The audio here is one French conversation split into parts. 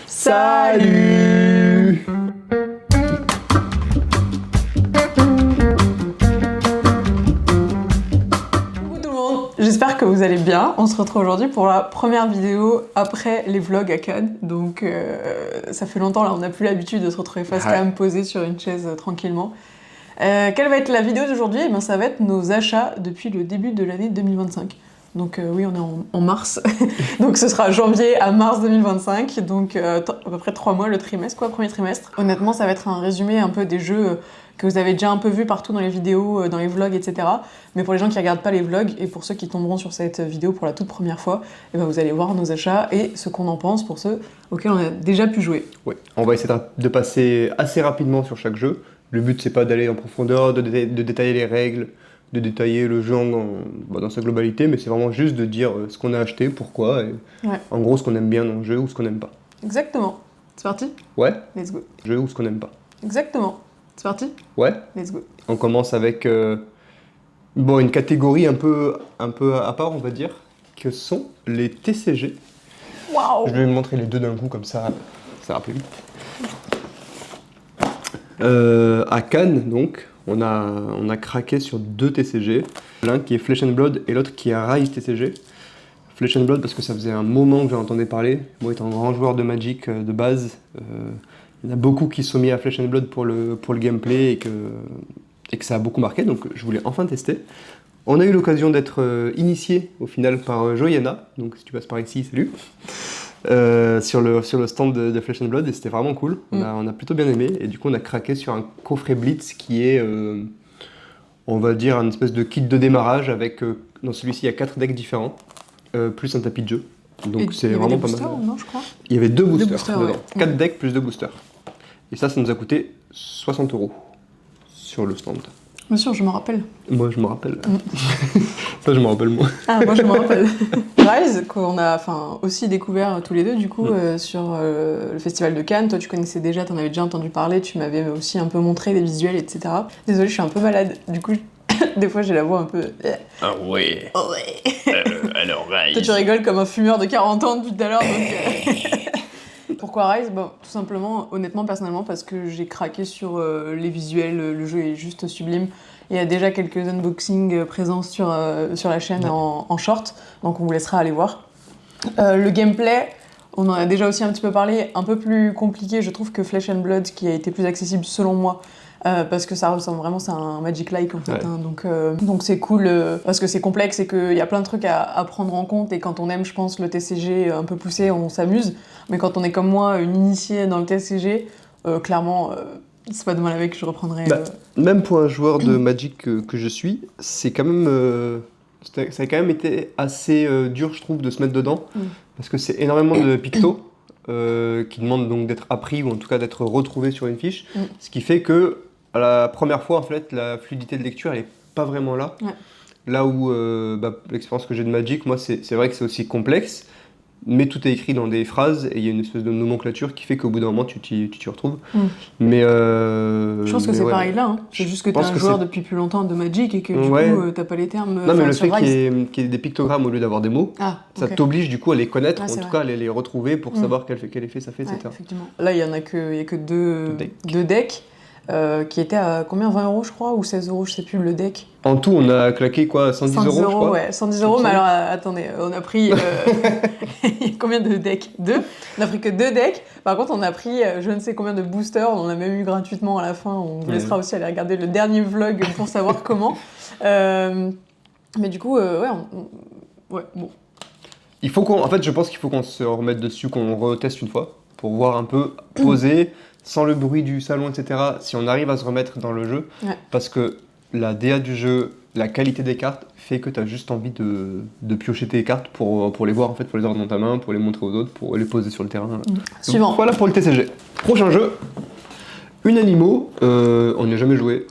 Salut. Coucou tout le monde, j'espère que vous allez bien. On se retrouve aujourd'hui pour la première vidéo après les vlogs à Cannes. Donc ça fait longtemps là, on n'a plus l'habitude de se retrouver face cam, posé sur une chaise tranquillement. Quelle va être la vidéo d'aujourd'hui? Eh bien, ça va être nos achats depuis le début de l'année 2025. Donc oui, on est en mars, donc ce sera janvier à mars 2025, donc à peu près 3 mois le trimestre, quoi, premier trimestre. Honnêtement, ça va être un résumé un peu des jeux que vous avez déjà un peu vus partout dans les vidéos, dans les vlogs, etc. Mais pour les gens qui regardent pas les vlogs, et pour ceux qui tomberont sur cette vidéo pour la toute première fois, eh ben vous allez voir nos achats et ce qu'on en pense pour ceux auxquels on a déjà pu jouer. Oui, on va essayer de passer assez rapidement sur chaque jeu. Le but, c'est pas d'aller en profondeur, de détailler les règles, de détailler le jeu dans sa globalité, mais c'est vraiment juste de dire ce qu'on a acheté, pourquoi, et en gros ce qu'on aime bien dans le jeu ou ce qu'on n'aime pas. Exactement. C'est parti? Ouais. Let's go. Jeu ou ce qu'on n'aime pas. Exactement. C'est parti? Ouais. Let's go. On commence avec une catégorie un peu à part, on va dire, que sont les TCG. Waouh! Je vais vous montrer les deux d'un coup, comme ça ira plus vite. À Cannes, donc, on a craqué sur 2 TCG. L'un qui est Flesh and Blood et l'autre qui est Rise TCG. Flesh and Blood parce que ça faisait un moment que j'en entendais parler. Moi étant un grand joueur de Magic de base, il y en a beaucoup qui se sont mis à Flesh and Blood pour le gameplay et que ça a beaucoup marqué, donc je voulais enfin tester. On a eu l'occasion d'être initié au final par Joyana, donc si tu passes par ici, salut. Sur le stand de Flesh and Blood, et c'était vraiment cool. On a plutôt bien aimé, et du coup on a craqué sur un coffret Blitz qui est, on va dire, une espèce de kit de démarrage avec, dans celui-ci il y a 4 decks différents, plus un tapis de jeu. Donc c'est vraiment pas mal. Non, je crois. Il y avait 2 boosters dedans, ouais. 4 decks plus 2 boosters. Et ça nous a coûté 60 € sur le stand. Bien sûr, je me rappelle. Moi je me rappelle. Ça je me rappelle moi. Ah, moi je me rappelle. Rise, qu'on a aussi découvert tous les deux du coup sur le festival de Cannes. Toi tu connaissais déjà, t'en avais déjà entendu parler, tu m'avais aussi un peu montré les visuels, etc. Désolée, je suis un peu malade, du coup des fois j'ai la voix un peu... Ah ouais. Oh ouais. Alors Rise. Toi tu rigoles comme un fumeur de 40 ans depuis tout à l'heure, donc... Pourquoi Rise? Bon, tout simplement, honnêtement, personnellement, parce que j'ai craqué sur les visuels, le jeu est juste sublime. Il y a déjà quelques unboxings présents sur la chaîne en short, donc on vous laissera aller voir. Le gameplay, on en a déjà aussi un petit peu parlé, un peu plus compliqué, je trouve, que Flesh and Blood, qui a été plus accessible selon moi. Parce que ça ressemble vraiment, c'est un Magic-like en fait, donc c'est cool parce que c'est complexe et qu'il y a plein de trucs à prendre en compte, et quand on aime, je pense, le TCG un peu poussé, on s'amuse, mais quand on est comme moi, une initiée dans le TCG, clairement, c'est pas demain la veille que je reprendrai... Même pour un joueur de Magic que je suis, c'est quand même... ça a quand même été assez dur, je trouve, de se mettre dedans, parce que c'est énormément de pictos, qui demandent donc d'être appris, ou en tout cas d'être retrouvés sur une fiche, ce qui fait que à la première fois, en fait, la fluidité de lecture, elle est pas vraiment là. Ouais. Là où l'expérience que j'ai de Magic, moi, c'est vrai que c'est aussi complexe, mais tout est écrit dans des phrases, et il y a une espèce de nomenclature qui fait qu'au bout d'un moment, tu t'y retrouves. Mais je pense que c'est pareil là, hein. C'est juste que t'es un joueur depuis plus longtemps de Magic, et que du coup, t'as pas les termes... Non, mais le fait qu'il y ait des pictogrammes au lieu d'avoir des mots, ça t'oblige du coup à les connaître, en tout cas à les retrouver pour savoir quel effet ça fait, etc. Effectivement. Là, il y a que deux decks. Qui était à combien, 20 € je crois, ou 16 €, je sais plus, le deck. En tout, on a claqué quoi, 110 €, je crois. Ouais, 110 €, mais alors attendez, on a pris combien de decks? 2. On a pris que 2 decks. Par contre, on a pris je ne sais combien de boosters, on a même eu gratuitement à la fin. On vous laissera aussi aller regarder le dernier vlog pour savoir comment. Mais du coup, ouais, bon. En fait, je pense qu'il faut qu'on se remette dessus, qu'on reteste une fois, pour voir un peu poser, sans le bruit du salon, etc., si on arrive à se remettre dans le jeu, parce que la DA du jeu, la qualité des cartes, fait que tu as juste envie de piocher tes cartes pour les voir, en fait, pour les avoir dans ta main, pour les montrer aux autres, pour les poser sur le terrain. Suivant. Donc, voilà pour le TCG. Prochain jeu, Unanimo, on n'y a jamais joué.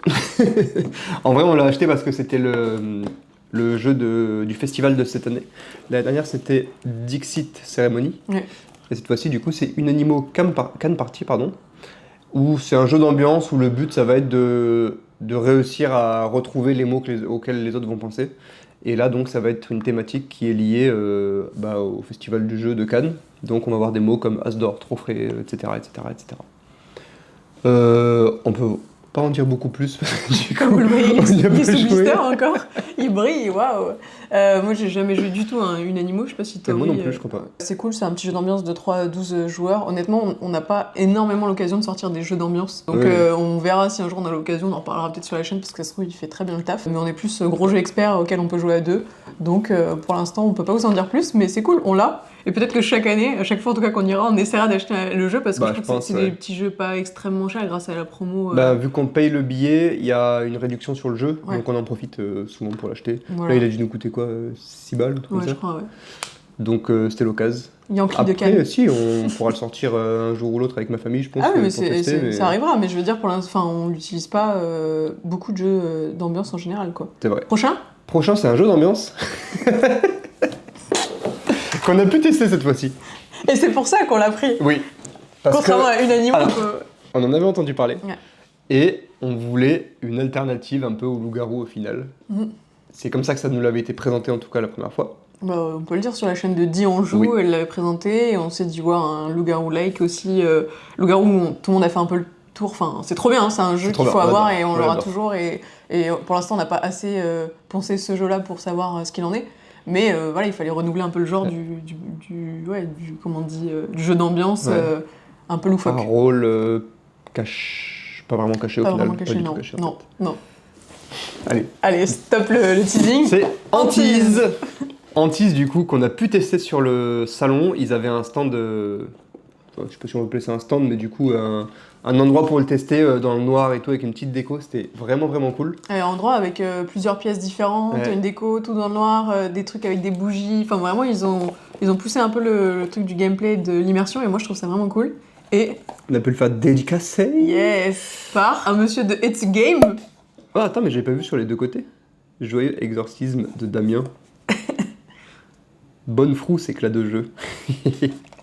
En vrai, on l'a acheté parce que c'était le jeu du festival de cette année. L'année dernière, c'était Dixit Ceremony. Et cette fois-ci, du coup, c'est Unanimo Cannes Party, où c'est un jeu d'ambiance où le but, ça va être de réussir à retrouver les mots auxquels les autres vont penser. Et là, donc, ça va être une thématique qui est liée au Festival du jeu de Cannes. Donc, on va avoir des mots comme As d'or, trop frais, etc., etc., etc. On peut pas en dire beaucoup plus. Comme vous le voyez, on y a il est pas sous joué. blister encore. Il brille, waouh. Moi, j'ai jamais joué du tout à une Animo, je sais pas si toi. Moi non oui, plus, je crois pas. C'est cool, c'est un petit jeu d'ambiance de 3 à 12 joueurs. Honnêtement, on n'a pas énormément l'occasion de sortir des jeux d'ambiance. Donc Oui. on verra si un jour on a l'occasion, on en reparlera peut-être sur la chaîne parce que ça se trouve, il fait très bien le taf. Mais on est plus gros jeu expert auquel on peut jouer à deux. Donc pour l'instant, on peut pas vous en dire plus, mais c'est cool, on l'a. Et peut-être que chaque année, à chaque fois en tout cas qu'on ira, on essaiera d'acheter le jeu parce que je trouve que c'est des petits jeux pas extrêmement chers grâce à la promo. Vu qu'on paye le billet, il y a une réduction sur le jeu, Ouais. donc on en profite souvent pour l'acheter. Voilà. Là, il a dû nous coûter quoi 6 balles, comme Ouais, ça. je crois, ouais. Donc c'était l'occasion. Yankee de Cannes. Après, si, on pourra le sortir un jour ou l'autre avec ma famille, je pense. Ah oui, mais, pour tester, mais ça arrivera, mais je veux dire, pour l'instant, on n'utilise pas beaucoup de jeux d'ambiance en général, quoi. C'est vrai. Prochain, c'est un jeu d'ambiance qu'on a pu tester cette fois-ci. et c'est pour ça qu'on l'a pris. Oui. Parce Contrairement à une Animo. Alors, on en avait entendu parler. Ouais. Et on voulait une alternative un peu au loup-garou au final. Mhm. C'est comme ça que ça nous l'avait été présenté en tout cas la première fois. On peut le dire sur la chaîne de Di On Joue, Oui. elle l'avait présenté, et on s'est dit voir un loup-garou-like aussi. Loup-garou où tout le monde a fait un peu le tour. Enfin, c'est trop bien, hein, c'est un jeu qu'il faut avoir et on l'aura toujours. Et pour l'instant, on n'a pas assez poncé ce jeu-là pour savoir ce qu'il en est. Mais voilà, il fallait renouveler un peu le genre du comment on dit, du jeu d'ambiance un peu loufoque. Un rôle pas vraiment caché au Pas final. vraiment caché, pas du non. tout caché, en Non, fait. non. Allez, Stop le teasing. c'est Antise. Antise, du coup, qu'on a pu tester sur le salon. Ils avaient un stand de... Je sais pas si on peut appeler ça un stand, mais du coup, un endroit pour le tester dans le noir et tout, avec une petite déco. C'était vraiment, vraiment cool. Un endroit avec plusieurs pièces différentes, une déco, tout dans le noir, des trucs avec des bougies. Enfin, vraiment, ils ont poussé un peu le truc du gameplay, de l'immersion, et moi, je trouve ça vraiment cool. Et... On a pu le faire dédicacer. Yes, par un monsieur de It's Game. Oh, attends, mais j'avais pas vu sur les deux côtés. Joyeux exorcisme de Damien. Bonne frousse, éclat de jeu.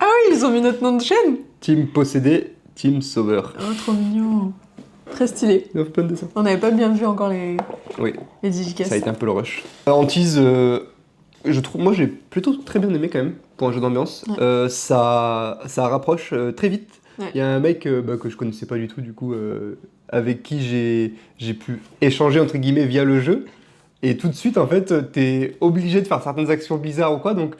Ah oui, ils ont mis notre nom de chaîne. Team possédé, team sauveur. Oh, trop mignon. Très stylé. Il y a plein de dessins. On n'avait pas bien vu encore les Oui, dédicaces. ça a été un peu le rush. Antise, je trouve, moi j'ai plutôt très bien aimé quand même pour un jeu d'ambiance. Ouais. Ça rapproche très vite. Ouais. Il y a un mec que je connaissais pas du tout du coup, avec qui j'ai pu échanger entre guillemets via le jeu. Et tout de suite en fait, t'es obligé de faire certaines actions bizarres ou quoi, donc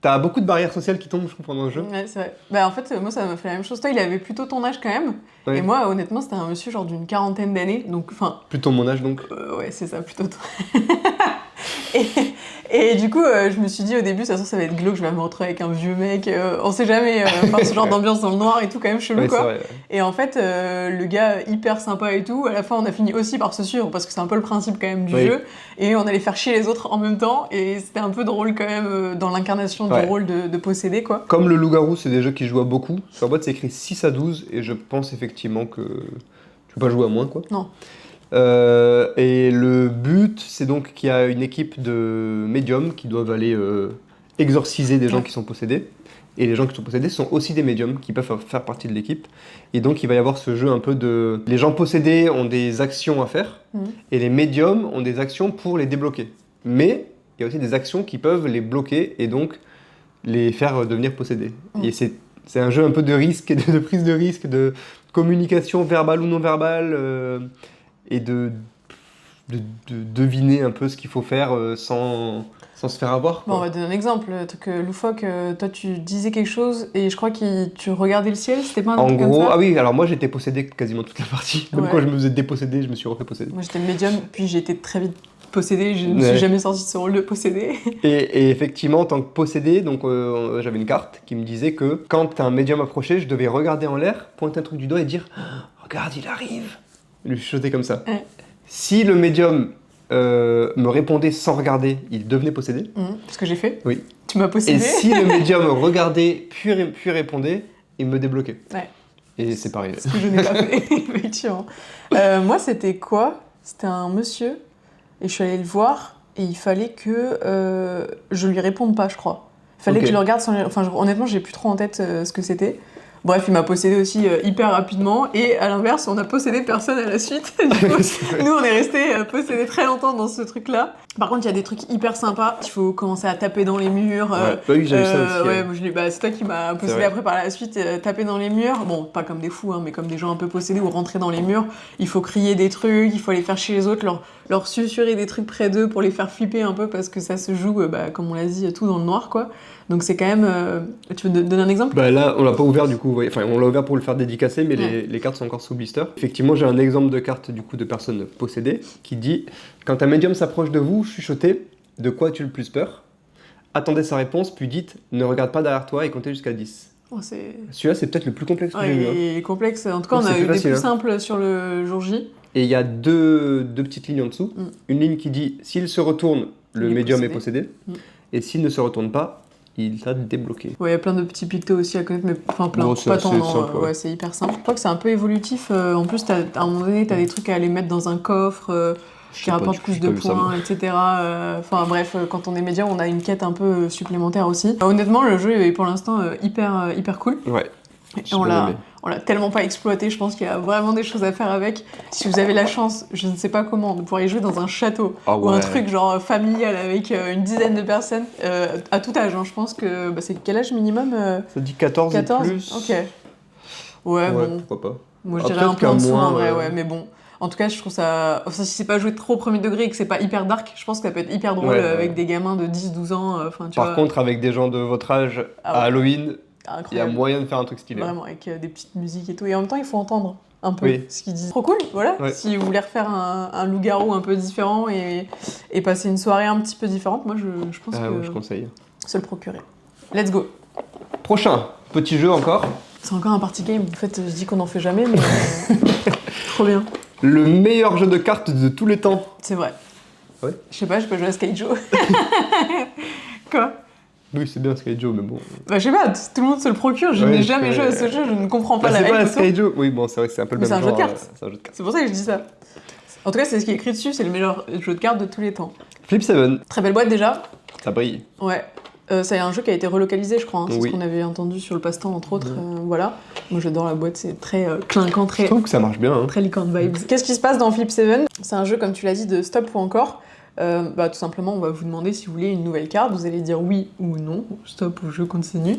t'as beaucoup de barrières sociales qui tombent je trouve pendant le jeu. Ouais, c'est vrai. Bah en fait, moi ça m'a fait la même chose. Toi, il avait plutôt ton âge quand même. Ouais. Et moi, honnêtement, c'était un monsieur genre d'une 40aine d'années. Donc, enfin... Plutôt mon âge donc. Ouais, c'est ça, plutôt toi. et du coup, je me suis dit au début, ça va être glauque, je vais me retrouver avec un vieux mec. On sait jamais, enfin, ce genre d'ambiance dans le noir et tout, quand même chelou, Ouais, quoi. c'est vrai, ouais. Et en fait, le gars hyper sympa et tout, à la fin, on a fini aussi par se suivre, parce que c'est un peu le principe quand même du jeu. Et on allait faire chier les autres en même temps, et c'était un peu drôle quand même, dans l'incarnation du rôle de posséder, quoi. Comme le loup-garou, c'est des jeux qui jouent à beaucoup. Sur la boîte, c'est écrit 6 à 12, et je pense effectivement que tu peux pas jouer à moins, quoi. Non. Et le but, c'est donc qu'il y a une équipe de médiums qui doivent aller exorciser des gens qui sont possédés. Et les gens qui sont possédés sont aussi des médiums qui peuvent faire partie de l'équipe. Et donc, il va y avoir ce jeu un peu de... Les gens possédés ont des actions à faire, et les médiums ont des actions pour les débloquer. Mais il y a aussi des actions qui peuvent les bloquer, et donc les faire devenir possédés. Et c'est un jeu un peu de risque, et de prise de risque, de communication verbale ou non verbale, et de deviner un peu ce qu'il faut faire sans se faire avoir. Bon, on va donner un exemple. Le truc loufoque, toi tu disais quelque chose et je crois que tu regardais le ciel, c'était pas un truc comme ça? Ah oui, alors moi j'étais possédé quasiment toute la partie. Même quand je me faisais déposséder, je me suis refait posséder. Moi j'étais médium, puis j'ai été très vite possédée, je ne suis jamais sortie de ce rôle de possédé. Et effectivement, en tant que possédé, donc j'avais une carte qui me disait que quand un médium approchait, je devais regarder en l'air, pointer un truc du doigt et dire « Regarde, il arrive !» Lui chuchoter comme ça. Si le médium me répondait sans regarder, il devenait possédé. Ce que j'ai fait. Oui. Tu m'as possédé. Et si le médium regardait puis répondait, il me débloquait. Ouais. Et c'est pareil. Ce que je n'ai pas fait, effectivement. Moi, c'était quoi? C'était un monsieur, et je suis allée le voir, et il fallait que je lui réponde pas, je crois. Il fallait que je le regarde sans... Enfin, honnêtement, j'ai plus trop en tête ce que c'était. Bref, il m'a possédé aussi hyper rapidement, et à l'inverse, on n'a possédé personne à la suite. Du coup, nous, on est resté possédés très longtemps dans ce truc-là. Par contre, il y a des trucs hyper sympas. Il faut commencer à taper dans les murs. Oui, j'ai eu ça aussi. Ouais, c'est toi qui m'as possédé après par la suite, taper dans les murs. Bon, pas comme des fous, hein, mais comme des gens un peu possédés ou rentrer dans les murs. Il faut crier des trucs, il faut aller faire chez les autres, leur susurrer des trucs près d'eux pour les faire flipper un peu, parce que ça se joue, comme on l'a dit, tout dans le noir, quoi. Donc c'est quand même... Tu veux donner un exemple ? Là, on l'a pas ouvert du coup, enfin on l'a ouvert pour le faire dédicacer, mais les cartes sont encore sous blister. Effectivement, j'ai un exemple de carte du coup de personne possédée qui dit « Quand un médium s'approche de vous, chuchotez « De quoi as-tu le plus peur ?» Attendez sa réponse, puis dites « Ne regarde pas derrière toi et comptez jusqu'à 10 ». Celui-là, c'est peut-être le plus complexe que j'ai eu. Il est complexe. En tout cas, on a eu des plus simples sur le jour J. Et il y a deux petites lignes en dessous. Une ligne qui dit « S'il se retourne, le médium est possédé. Et s'il ne se retourne pas, il t'a débloqué. Ouais, il y a plein de petits pictos aussi à connaître, mais enfin plein, pas tant, non. C'est hyper simple. Je crois que c'est un peu évolutif. En plus, à un moment donné, t'as des trucs à aller mettre dans un coffre qui rapporte plus de points, etc. Enfin bref, quand on est médium, on a une quête un peu supplémentaire aussi. Honnêtement, le jeu est pour l'instant hyper cool. Ouais. Et on l'a tellement pas exploité, je pense qu'il y a vraiment des choses à faire avec. Si vous avez la chance, je ne sais pas comment, de pouvoir y jouer dans un château ou un truc genre familial avec une dizaine de personnes, à tout âge, hein. Je pense que c'est quel âge minimum Ça dit 14 et plus. Ok. Ouais, bon. Pourquoi pas. Moi je dirais un peu en dessous en vrai, ouais, mais bon. En tout cas, je trouve ça... Enfin, si c'est pas joué trop au premier degré et que c'est pas hyper dark, je pense que ça peut être hyper drôle avec des gamins de 10-12 ans. Par contre, avec des gens de votre âge, à Halloween... Incroyable. Il y a moyen de faire un truc stylé. Vraiment, avec des petites musiques et tout. Et en même temps, il faut entendre un peu ce qu'ils disent. Trop cool, voilà. Ouais. Si vous voulez refaire un loup-garou un peu différent et passer une soirée un petit peu différente, moi, je pense que je conseille. Se le procurer. Let's go. Prochain, petit jeu encore. C'est encore un party game. En fait, je dis qu'on n'en fait jamais, mais trop bien. Le meilleur jeu de cartes de tous les temps. C'est vrai. Ouais. Je sais pas, je peux jouer à Skyjo. Quoi ? Oui, c'est bien Skyjo, mais bon... je sais pas, tout le monde se le procure, je n'ai jamais joué à ce jeu, je ne comprends pas la hype. C'est pas Skyjo. Oui, bon, c'est vrai que c'est un peu le même genre. C'est un jeu de cartes. C'est un jeu de cartes. C'est pour ça que je dis ça. En tout cas, c'est ce qui est écrit dessus, c'est le meilleur jeu de cartes de tous les temps. Flip 7. Très belle boîte déjà. Ça brille. Ouais. C'est un jeu qui a été relocalisé, je crois. Hein. C'est ce qu'on avait entendu sur le passe-temps, entre autres. Voilà. Moi, j'adore la boîte, c'est très clinquant, très... Je trouve que ça marche bien. Hein. Très licorne vibes. Qu'est-ce qui se passe dans Flip 7 ? C'est un jeu, comme tu l'as dit, de stop ou encore. Tout simplement, on va vous demander si vous voulez une nouvelle carte. Vous allez dire oui ou non, stop ou je continue.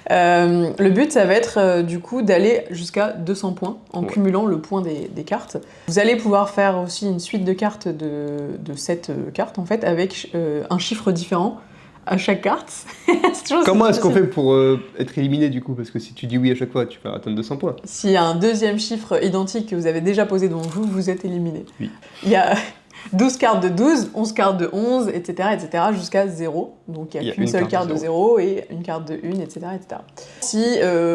Le but, ça va être du coup d'aller jusqu'à 200 points en cumulant le point des cartes. Vous allez pouvoir faire aussi une suite de cartes de 7 cartes en fait, avec un chiffre différent à chaque carte. Comment est-ce qu'on fait pour être éliminé du coup ? Parce que si tu dis oui à chaque fois, tu vas atteindre 200 points. S'il y a un deuxième chiffre identique que vous avez déjà posé devant vous, vous êtes éliminé. Oui. Il y a 12 cartes de 12, 11 cartes de 11, etc. jusqu'à 0. Donc il n'y a qu'une seule carte de 0 et une carte de 1, etc. Si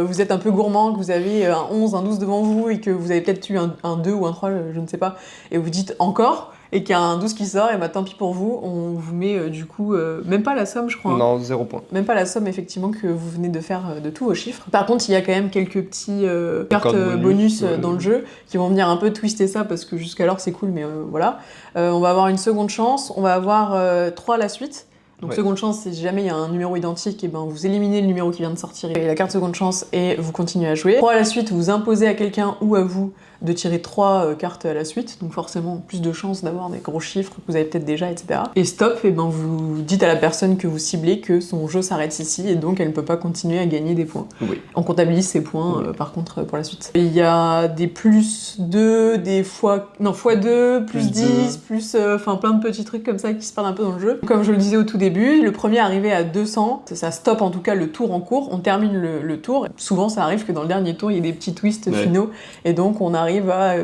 vous êtes un peu gourmand, que vous avez un 11, un 12 devant vous et que vous avez peut-être eu un 2 ou un 3, je ne sais pas, et vous dites encore, et qu'il y a un 12 qui sort, et tant pis pour vous, on vous met du coup, même pas la somme je crois. Non, 0 points. Même pas la somme effectivement que vous venez de faire de tous vos chiffres. Par contre, il y a quand même quelques petits cartes bonus dans le jeu qui vont venir un peu twister ça, parce que jusqu'alors c'est cool, mais voilà. On va avoir une seconde chance, on va avoir 3 à la suite. Donc seconde chance, si jamais il y a un numéro identique, et vous éliminez le numéro qui vient de sortir et la carte seconde chance et vous continuez à jouer. 3 à la suite, vous imposez à quelqu'un ou à vous de tirer 3 cartes à la suite, donc forcément plus de chances d'avoir des gros chiffres que vous avez peut-être déjà, etc. Et stop, vous dites à la personne que vous ciblez que son jeu s'arrête ici et donc elle ne peut pas continuer à gagner des points. Oui. On comptabilise ces points par contre pour la suite. Et il y a des plus 2, des x2, plus 10, plus plein de petits trucs comme ça qui se perdent un peu dans le jeu. Comme je le disais au tout début, le premier arrivé à 200, ça stoppe en tout cas le tour en cours, on termine le tour. Souvent ça arrive que dans le dernier tour il y ait des petits twists finaux et donc on arrive à...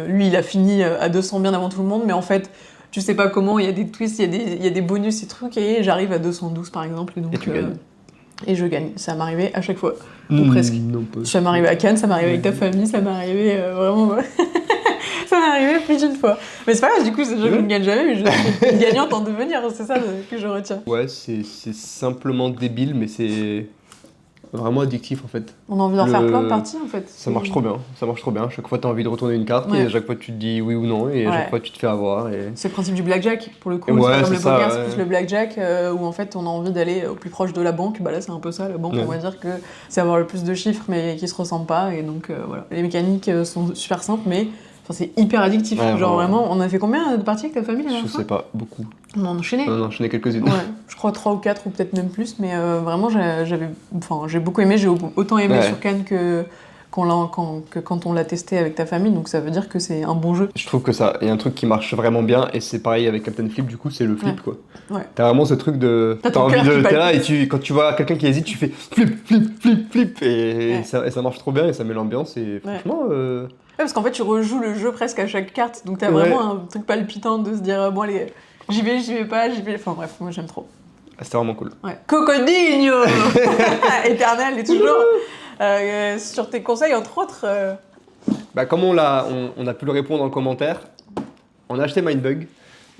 lui il a fini à 200 bien avant tout le monde, mais en fait tu sais pas comment, il y a des twists, il y a des bonus et trucs, et j'arrive à 212 par exemple, et donc... Et tu gagnes. Et je gagne, ça m'arrivait à chaque fois, ou presque. Non, Ça m'est arrivé à Cannes, ça m'est arrivé avec ta famille, ça m'est arrivé vraiment... ça m'est arrivé plus d'une fois. Mais c'est pas grave, du coup, je ne gagne jamais, mais je suis une gagnante en devenir, c'est ça que je retiens. Ouais, c'est simplement débile, mais c'est... vraiment addictif en fait. On a envie d'en faire plein de parties en fait. Ça marche trop bien, ça marche trop bien. Chaque fois, t'as envie de retourner une carte et à chaque fois, tu te dis oui ou non et à chaque fois, tu te fais avoir. Et... C'est le principe du blackjack pour le coup. Ouais, c'est comme le poker, ça, c'est plus le blackjack où en fait on a envie d'aller au plus proche de la banque. Bah là, c'est un peu ça. La banque, on va dire que c'est avoir le plus de chiffres mais qui se ressemblent pas. Et donc voilà. Les mécaniques sont super simples mais. Enfin, c'est hyper addictif. Genre vraiment, on a fait combien de parties avec ta famille la dernière fois ? Je sais pas, beaucoup. On a enchaîné. On a enchaîné quelques-unes. Ouais, je crois 3 ou 4 ou peut-être même plus, mais vraiment j'ai beaucoup aimé, j'ai autant aimé sur Cannes que quand on l'a testé avec ta famille, donc ça veut dire que c'est un bon jeu. Je trouve que ça, il y a un truc qui marche vraiment bien et c'est pareil avec Captain Flip, du coup c'est le flip quoi. Ouais. T'as vraiment ce truc de... T'as envie de... T'es là et quand tu vois quelqu'un qui hésite, tu fais flip, flip, flip, flip et ça marche trop bien et ça met l'ambiance et franchement... Ouais, parce qu'en fait, tu rejoues le jeu presque à chaque carte, donc t'as vraiment un truc palpitant de se dire bon, allez, j'y vais pas, j'y vais. Enfin bref, moi j'aime trop. C'était vraiment cool. Ouais. Cocodinho Éternel, et toujours sur tes conseils, entre autres. Bah, comme on a pu le répondre en commentaire, on a acheté Mindbug.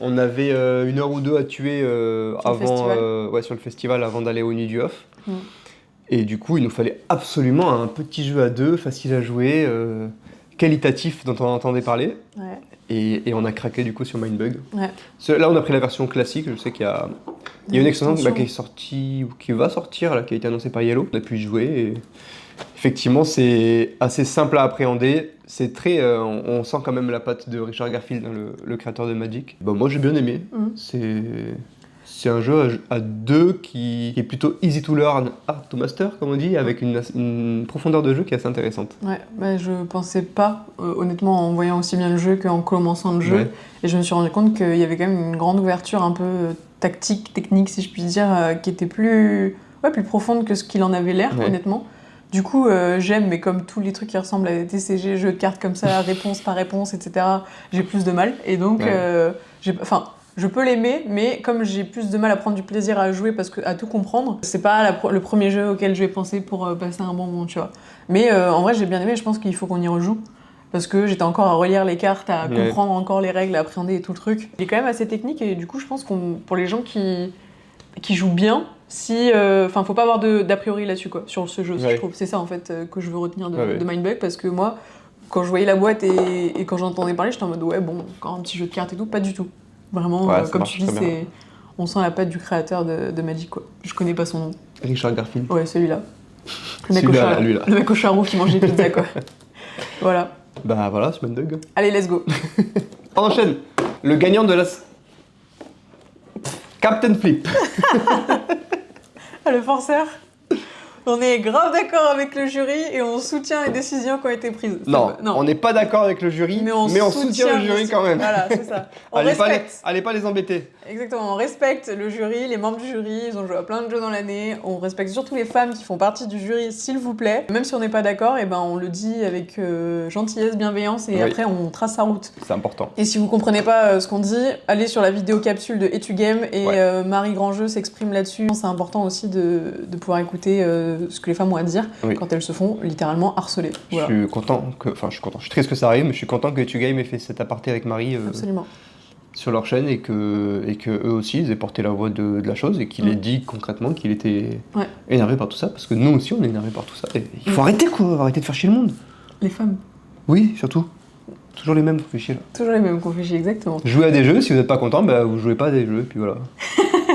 On avait 1 heure ou 2 à tuer sur le festival avant d'aller aux Nuits du Off. Et du coup, il nous fallait absolument un petit jeu à 2, facile à jouer. Qualitatif dont on entendait parler et on a craqué du coup sur Mindbug. Là on a pris la version classique, je sais qu'il y a une extension qui est sortie ou qui va sortir là, qui a été annoncée par Yellow. On a pu y jouer et effectivement c'est assez simple à appréhender, c'est très on sent quand même la patte de Richard Garfield, le créateur de Magic. Bah, moi j'ai bien aimé, c'est un jeu à 2 qui est plutôt easy to learn, hard to master, comme on dit, avec une profondeur de jeu qui est assez intéressante. Ouais, bah, je pensais pas, honnêtement, en voyant aussi bien le jeu qu'en commençant le jeu. Et je me suis rendu compte qu'il y avait quand même une grande ouverture un peu tactique, technique, si je puis dire, qui était plus profonde que ce qu'il en avait l'air, honnêtement. Du coup, j'aime, mais comme tous les trucs qui ressemblent à des TCG, jeux de cartes comme ça, réponse par réponse, etc., j'ai plus de mal. Et donc, je peux l'aimer, mais comme j'ai plus de mal à prendre du plaisir à jouer parce que à tout comprendre, c'est pas le premier jeu auquel je vais penser pour passer un bon moment, tu vois. Mais en vrai, j'ai bien aimé, je pense qu'il faut qu'on y rejoue. Parce que j'étais encore à relire les cartes, à comprendre encore les règles, à appréhender et tout le truc. Il est quand même assez technique et du coup, je pense pour les gens qui jouent bien, faut pas avoir d'a priori là-dessus, quoi, sur ce jeu, je trouve. C'est ça, en fait, que je veux retenir de Mindbug, parce que moi, quand je voyais la boîte et quand j'entendais parler, j'étais en mode, ouais, bon, encore un petit jeu de cartes et tout, pas du tout. Vraiment, comme tu dis, on sent la patte du créateur de Magic, quoi. Je connais pas son nom. Richard Garfield. Ouais, celui-là. Le mec au charreau qui mange des pizzas, quoi. Voilà. Bah voilà, c'est Mindbug. Allez, let's go. On enchaîne. Le gagnant de la... Captain Flip. Le forceur. On est grave d'accord avec le jury et on soutient les décisions qui ont été prises. Non, on n'est pas d'accord avec le jury, mais on soutient le jury quand même. Voilà, c'est ça. Allez pas les embêter. Exactement, on respecte le jury, les membres du jury, ils ont joué à plein de jeux dans l'année. On respecte surtout les femmes qui font partie du jury, s'il vous plaît. Même si on n'est pas d'accord, on le dit avec gentillesse, bienveillance et après on trace sa route. C'est important. Et si vous comprenez pas ce qu'on dit, allez sur la vidéo capsule de Etugame et Marie Grandjeu s'exprime là-dessus. C'est important aussi de pouvoir écouter ce que les femmes ont à dire quand elles se font littéralement harceler. Voilà. Je suis triste que ça arrive, mais je suis content que Etugame ait fait cet aparté avec Marie sur leur chaîne et que eux aussi ils aient porté la voix de la chose et qu'il ait dit concrètement qu'il était énervé par tout ça, parce que nous aussi on est énervé par tout ça. Et il faut arrêter de faire chier le monde. Les femmes. Oui, surtout. Toujours les mêmes qu'on fait chier là. Toujours les mêmes qu'on fait chier, exactement. Jouez à des jeux, si vous n'êtes pas content, vous jouez pas à des jeux, et puis voilà.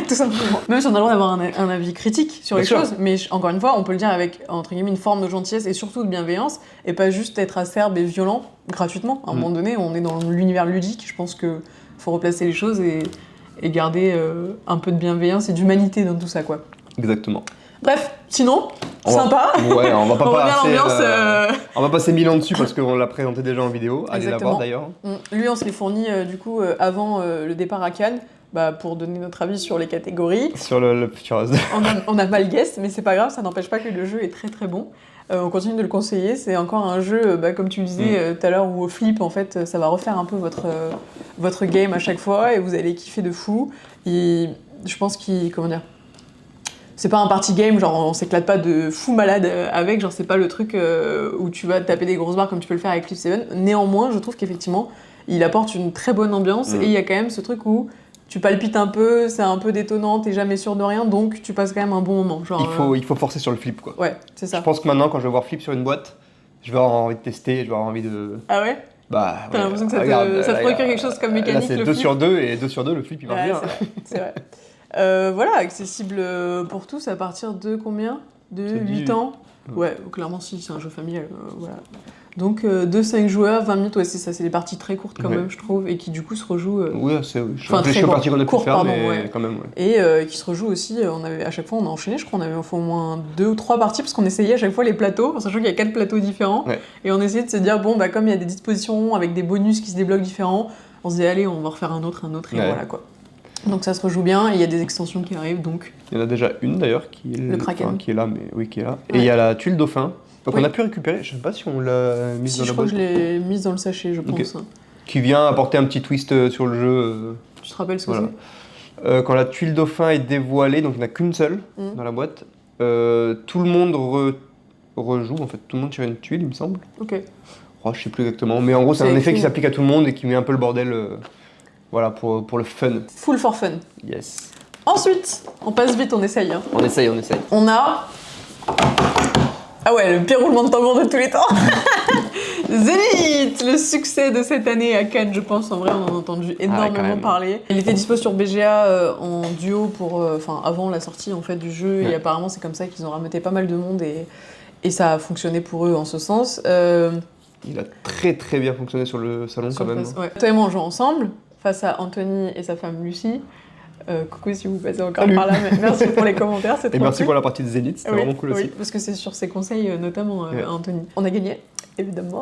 Tout simplement. Même si on a le droit d'avoir un avis critique sur les choses, mais encore une fois, on peut le dire avec, entre guillemets, une forme de gentillesse et surtout de bienveillance, et pas juste être acerbe et violent gratuitement. À un moment donné, on est dans l'univers ludique, je pense qu'il faut replacer les choses et garder un peu de bienveillance et d'humanité dans tout ça, quoi. Exactement. Bref, sinon, sympa. Ouais, on va pas passer. On va passer 1000 ans dessus parce qu'on l'a présenté déjà en vidéo. Allez la voir d'ailleurs. Lui, on se l'est fourni du coup avant le départ à Cannes. Pour donner notre avis sur les catégories. Sur le futur on a mal guess, mais c'est pas grave, ça n'empêche pas que le jeu est très très bon. On continue de le conseiller, c'est encore un jeu, comme tu le disais tout à l'heure, où au flip, en fait, ça va refaire un peu votre game à chaque fois, et vous allez kiffer de fou. Et je pense c'est pas un party game, genre on s'éclate pas de fou malade avec, genre c'est pas le truc où tu vas taper des grosses barres comme tu peux le faire avec Flip 7. Néanmoins, je trouve qu'effectivement, il apporte une très bonne ambiance, et il y a quand même ce truc où tu palpites un peu, c'est un peu détonnant, t'es jamais sûr de rien, donc tu passes quand même un bon moment. Genre, Il faut forcer sur le flip, quoi. Ouais, c'est ça. Je pense que maintenant, quand je vais voir flip sur une boîte, je vais avoir envie de tester, je vais avoir envie de... Ah ouais? Bah, T'as ouais, l'impression que ça regarde, te procure regarde, quelque chose comme là, mécanique, c'est le 2 flip. sur 2, et 2 sur 2, le flip, il va Ouais, bien. c'est vrai. Voilà, accessible pour tous à partir de combien? De C'est 8 du- ans? Ouais, clairement, si, c'est un jeu familial. Voilà. Donc, 2-5 joueurs, 20 minutes, ouais, c'est ça, c'est des parties très courtes quand Ouais. même, je trouve, et qui du coup se rejouent. Oui, je Enfin, réfléchis très aux parties qu'on a pu court, faire, pardon, mais ouais. quand même, ouais. Et qui se rejouent aussi, à chaque fois on a enchaîné, je crois on avait fait au moins 2 ou 3 parties parce qu'on essayait à chaque fois les plateaux, en sachant qu'il y a 4 plateaux différents, Ouais. et on essayait de se dire, bon, bah comme il y a des dispositions avec des bonus qui se débloquent différents, on se disait, allez, on va refaire un autre, et Ouais. voilà quoi. Donc ça se rejoue bien, et il y a des extensions qui arrivent, donc Il y en a déjà une d'ailleurs qui est, Le Kraken. qui est là, mais oui, qui est là. Et Ouais. il y a la tuile dauphin. Donc Oui. on a pu récupérer, je sais pas si on l'a mise si dans je la crois boîte, que je l'ai mise dans le sachet, je pense. qui vient apporter un petit twist sur le jeu. Tu te rappelles ce que Voilà. c'est? Quand la tuile dauphin est dévoilée, donc il n'y en a qu'une seule dans la boîte, tout le monde rejoue, en fait, tout le monde tire une tuile, il me semble. Ok. Oh, je sais plus exactement, mais en gros c'est C'est un effet écrit. qui s'applique à tout le monde et qui met un peu le bordel, voilà, pour le fun. Full for fun. Yes. Ensuite, on passe vite, on essaye. Hein. On essaye, on essaye. On a... Ah ouais, le pire roulement de tambour de tous les temps. Zénith, le succès de cette année à Cannes, je pense. En vrai, on en a entendu quand énormément même. parler. Il était dispo sur BGA en duo pour, avant la sortie en fait du jeu. Ouais. Et apparemment, c'est comme ça qu'ils ont rameuté pas mal de monde et ça a fonctionné pour eux en ce sens. Il a très très bien fonctionné sur le salon quand même. Ouais. Toi et moi, on joue ensemble face à Anthony et sa femme Lucie. Coucou si vous passez encore Salut. par là. Mais merci pour les commentaires, c'est Et trop merci cool. pour la partie de Zénith, c'était Oui, vraiment cool oui, aussi. parce que c'est sur ses conseils, notamment, Ouais. Anthony. On a gagné, évidemment.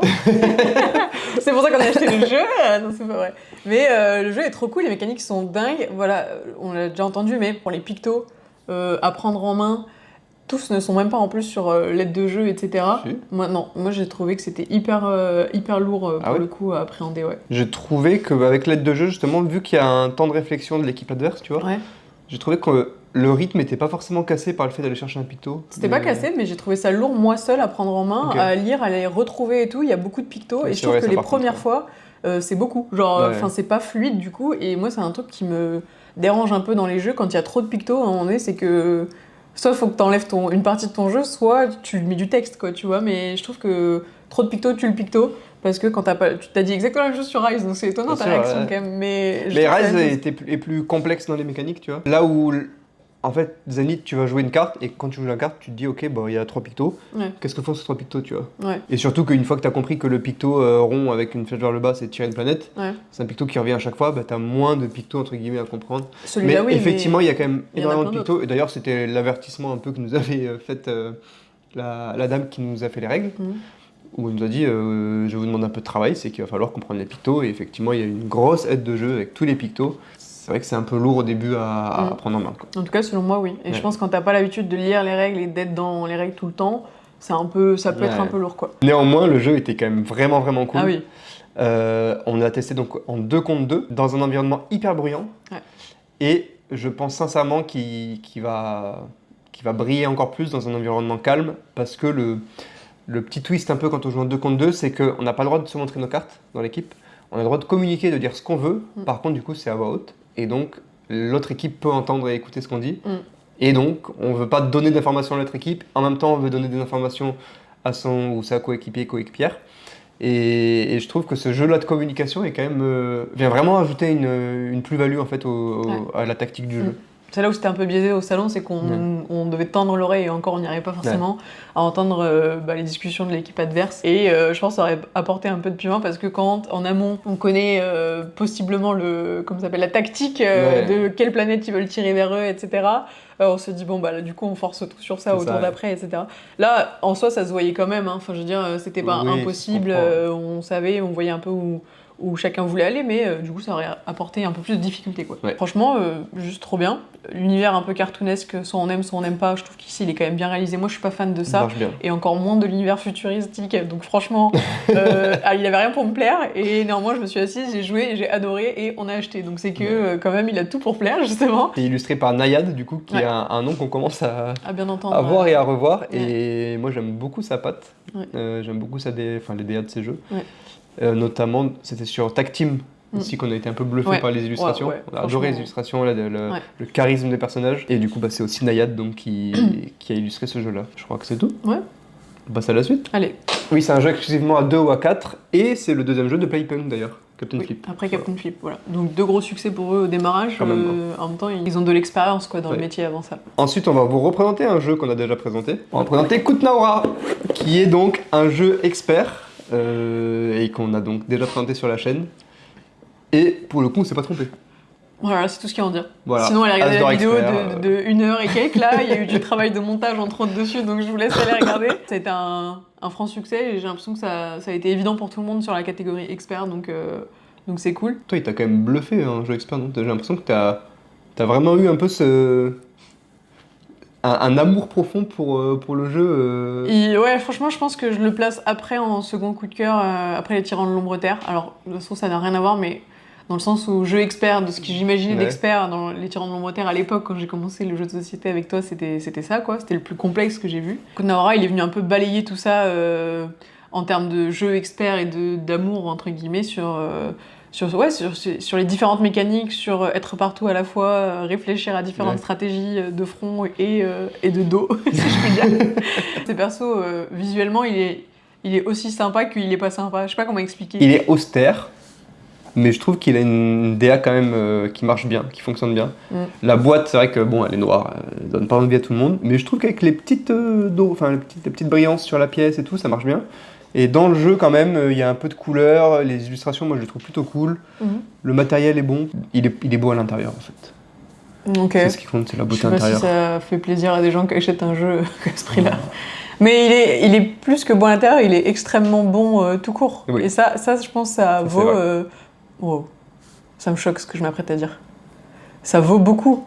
C'est pour ça qu'on a acheté le jeu. Non, c'est pas vrai. Mais le jeu est trop cool, les mécaniques sont dingues. Voilà, on l'a déjà entendu, mais pour les pictos, à prendre en main, tous ne sont même pas en plus sur l'aide de jeu, etc. Si. Moi j'ai trouvé que c'était hyper lourd pour Ah ouais le coup à appréhender, ouais. J'ai trouvé qu'avec l'aide de jeu, justement, vu qu'il y a un temps de réflexion de l'équipe adverse, tu vois, Ouais. j'ai trouvé que le rythme n'était pas forcément cassé par le fait d'aller chercher un picto. C'était pas cassé, mais j'ai trouvé ça lourd, moi seule, à prendre en main, Ok. à lire, à les retrouver et tout. Il y a beaucoup de pictos, Oui, et c'est je trouve vrai, que ça, les par contre, premières ouais. fois, c'est beaucoup. Genre, Ouais. enfin, c'est pas fluide du coup, et moi, c'est un truc qui me dérange un peu dans les jeux quand il y a trop de pictos. À un moment donné, c'est que soit faut que t'enlèves une partie de ton jeu, soit tu mets du texte, quoi, tu vois. Mais je trouve que trop de pictos tue le picto. Parce que quand tu t'as dit exactement la même chose sur Rise, donc c'est étonnant Bien ta sûr, réaction ouais. quand même. Mais, je Mais trouve que Rise la même chose. est plus complexe dans les mécaniques, tu vois. Là où, en fait, Zenith, tu vas jouer une carte, et quand tu joues la carte, tu te dis, ok, bon, il y a 3 pictos. Ouais. Qu'est-ce que font ces 3 pictos, tu vois? Ouais, Et surtout qu'une fois que tu as compris que le picto rond avec une flèche vers le bas, c'est tirer une planète, ouais. c'est un picto qui revient à chaque fois, bah, tu as moins de pictos, entre guillemets, à comprendre. Mais Celui-là, oui. effectivement, il y a quand même il y en a énormément de plein pictos. Et d'ailleurs, c'était l'avertissement un peu que nous avait fait la dame qui nous a fait les règles, Mhm. où elle nous a dit je vous demande un peu de travail, c'est qu'il va falloir comprendre les pictos. Et effectivement, il y a une grosse aide de jeu avec tous les pictos. C'est vrai que c'est un peu lourd au début à prendre en main, quoi. En tout cas, selon moi, oui. Et Ouais. je pense que quand t'as pas l'habitude de lire les règles et d'être dans les règles tout le temps, ça peut être Ouais. un peu lourd, quoi. Néanmoins, le jeu était quand même vraiment vraiment cool. Ah oui. On a testé donc en 2 contre 2 dans un environnement hyper bruyant. Ouais. Et je pense sincèrement qu'il va briller encore plus dans un environnement calme, parce que le petit twist un peu quand on joue en 2 contre 2, c'est qu'on n'a pas le droit de se montrer nos cartes dans l'équipe. On a le droit de communiquer, de dire ce qu'on veut. Par contre, du coup, c'est à voix haute. Et donc, l'autre équipe peut entendre et écouter ce qu'on dit. Et donc, on ne veut pas donner d'informations à l'autre équipe. En même temps, on veut donner des informations à son ou sa coéquipier, coéquipière. Et je trouve que ce jeu-là de communication est quand même, vient vraiment ajouter une plus-value en fait à la tactique du jeu. C'est là où c'était un peu biaisé au salon, c'est qu'on devait tendre l'oreille et encore on n'y arrivait pas forcément à entendre les discussions de l'équipe adverse. Et je pense que ça aurait apporté un peu de piment parce que quand en amont on connaît possiblement la tactique de quelle planète ils veulent tirer vers eux, etc. On se dit bon bah là, du coup on force tout sur ça au tour d'après, etc. Là en soi ça se voyait quand même, hein. Enfin je veux dire c'était pas impossible, on savait, on voyait un peu où chacun voulait aller, mais du coup ça aurait apporté un peu plus de difficulté, quoi. Ouais. Franchement, juste trop bien. L'univers un peu cartoonesque, soit on aime, soit on n'aime pas, je trouve qu'ici il est quand même bien réalisé. Moi je suis pas fan de Ça ça, marche bien. et encore moins de l'univers futuristique, donc franchement, il avait rien pour me plaire, et néanmoins je me suis assise, j'ai joué, j'ai adoré, et on a acheté. Donc c'est que quand même il a tout pour plaire, justement. C'est illustré par Nayad, du coup, qui est un nom qu'on commence à bien entendre. voir et à revoir. Ouais. Et moi j'aime beaucoup sa patte. Ouais. J'aime beaucoup les DA de ses jeux. Ouais. Notamment, c'était sur Tag Team Ainsi qu'on a été un peu bluffé par les illustrations. Ouais, on a adoré les illustrations, le charisme des personnages. Et du coup, c'est aussi Nayad donc, qui a illustré ce jeu-là. Je crois que c'est tout. Ouais. On passe à la suite. Allez. Oui, c'est un jeu exclusivement à 2 ou à 4. Et c'est le deuxième jeu de Playpen d'ailleurs, Captain Flip. Après Captain Flip, voilà. Donc 2 gros succès pour eux au démarrage. En même temps, ils ont de l'expérience dans le métier avant ça. Ensuite, on va vous représenter un jeu qu'on a déjà présenté. On va présenter Kutnaora, qui est donc un jeu expert et qu'on a donc déjà présenté sur la chaîne. Et pour le coup, on s'est pas trompé. Voilà, c'est tout ce qu'il y a à en dire. Voilà. Sinon, allez regarder la vidéo expert, de 1 heure et quelques là. Il y a eu du travail de montage entre autres dessus, donc je vous laisse aller regarder. Ça a été un franc succès et j'ai l'impression que ça a été évident pour tout le monde sur la catégorie expert, donc c'est cool. Toi, il t'a quand même bluffé un jeu expert, non? J'ai l'impression que t'as vraiment eu un peu un amour profond pour le jeu. Et ouais, franchement, je pense que je le place après en second coup de cœur, après les Tyrans de l'Ombre Terre. Alors, de toute façon, ça n'a rien à voir, mais dans le sens où jeu expert, de ce que j'imaginais d'expert dans les Tyrans de l'Ombre Terre à l'époque, quand j'ai commencé le jeu de société avec toi, c'était ça, quoi. C'était le plus complexe que j'ai vu. Kutnaora, il est venu un peu balayer tout ça en termes de jeu expert et d'amour, entre guillemets, sur les différentes mécaniques, sur être partout à la fois, réfléchir à différentes stratégies de front et de dos, si je puis dire. Ces persos, visuellement, il est aussi sympa qu'il est pas sympa. Je sais pas comment expliquer. Il est austère, mais je trouve qu'il a une DA quand même qui marche bien, qui fonctionne bien. La boîte, c'est vrai que bon, elle est noire, elle donne pas envie à tout le monde, mais je trouve qu'avec les petites les petites brillances sur la pièce et tout, ça marche bien. Et dans le jeu, quand même, il y a un peu de couleur, les illustrations, moi je les trouve plutôt cool. Le matériel est bon, il est beau à l'intérieur en fait. Ok. C'est ce qui compte, c'est la beauté intérieure. Je sais pas si ça fait plaisir à des gens qui achètent un jeu à ce prix-là. Mais il est plus que bon à l'intérieur, il est extrêmement bon tout court. Oui. Et ça, je pense, ça vaut... Wow. Ça me choque ce que je m'apprête à dire. Ça vaut beaucoup.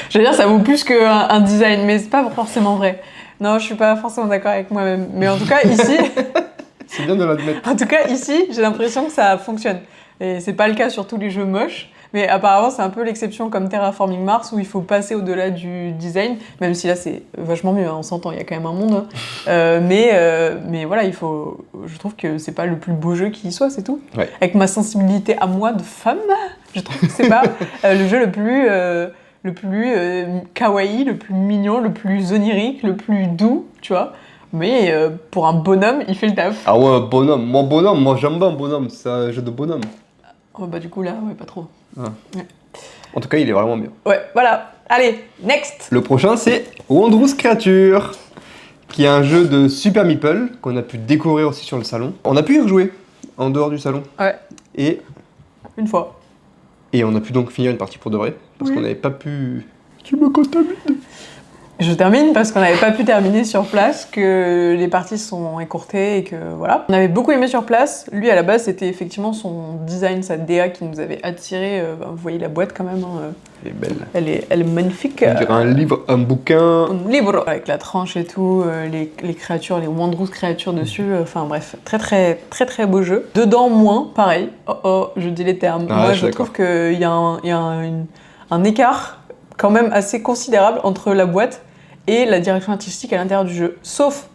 J'allais dire, ça vaut plus qu'un design, mais c'est pas forcément vrai. Non, je suis pas forcément d'accord avec moi-même. Mais en tout cas, ici... C'est bien de l'admettre. En tout cas, ici, j'ai l'impression que ça fonctionne. Et c'est pas le cas sur tous les jeux moches. Mais apparemment, c'est un peu l'exception comme Terraforming Mars où il faut passer au-delà du design. Même si là, c'est vachement mieux, hein, on s'entend, il y a quand même un monde. Hein. Mais voilà, je trouve que c'est pas le plus beau jeu qui soit, c'est tout. Ouais. Avec ma sensibilité à moi de femme, je trouve que c'est pas le jeu le plus kawaii, le plus mignon, le plus onirique, le plus doux, tu vois. Mais pour un bonhomme, il fait le taf. Ah ouais, bonhomme. Moi j'aime bien bonhomme, c'est un jeu de bonhomme. Oh bah du coup là, ouais, pas trop. Ah. Ouais. En tout cas, il est vraiment bien. Ouais, voilà. Allez, next. Le prochain, c'est Wondrous Creature, qui est un jeu de Super Meeple qu'on a pu découvrir aussi sur le salon. On a pu y rejouer en dehors du salon. Ouais. Et une fois. Et on a pu donc finir une partie pour de vrai, parce qu'on n'avait pas pu... Tu me contamines. Je termine parce qu'on n'avait pas pu terminer sur place, que les parties sont écourtées et que voilà. On avait beaucoup aimé sur place. Lui, à la base, c'était effectivement son design, sa DA qui nous avait attiré. Vous voyez la boîte quand même. Hein. Elle est belle. Elle est magnifique. On dirait un livre, un bouquin. Un livre avec la tranche et tout, les créatures, les Wondrous créatures dessus. Enfin bref, très très très très beau jeu. Dedans, moins, pareil. Je dis les termes. Moi, je trouve qu'il y a un écart quand même assez considérable entre la boîte et la direction artistique à l'intérieur du jeu, sauf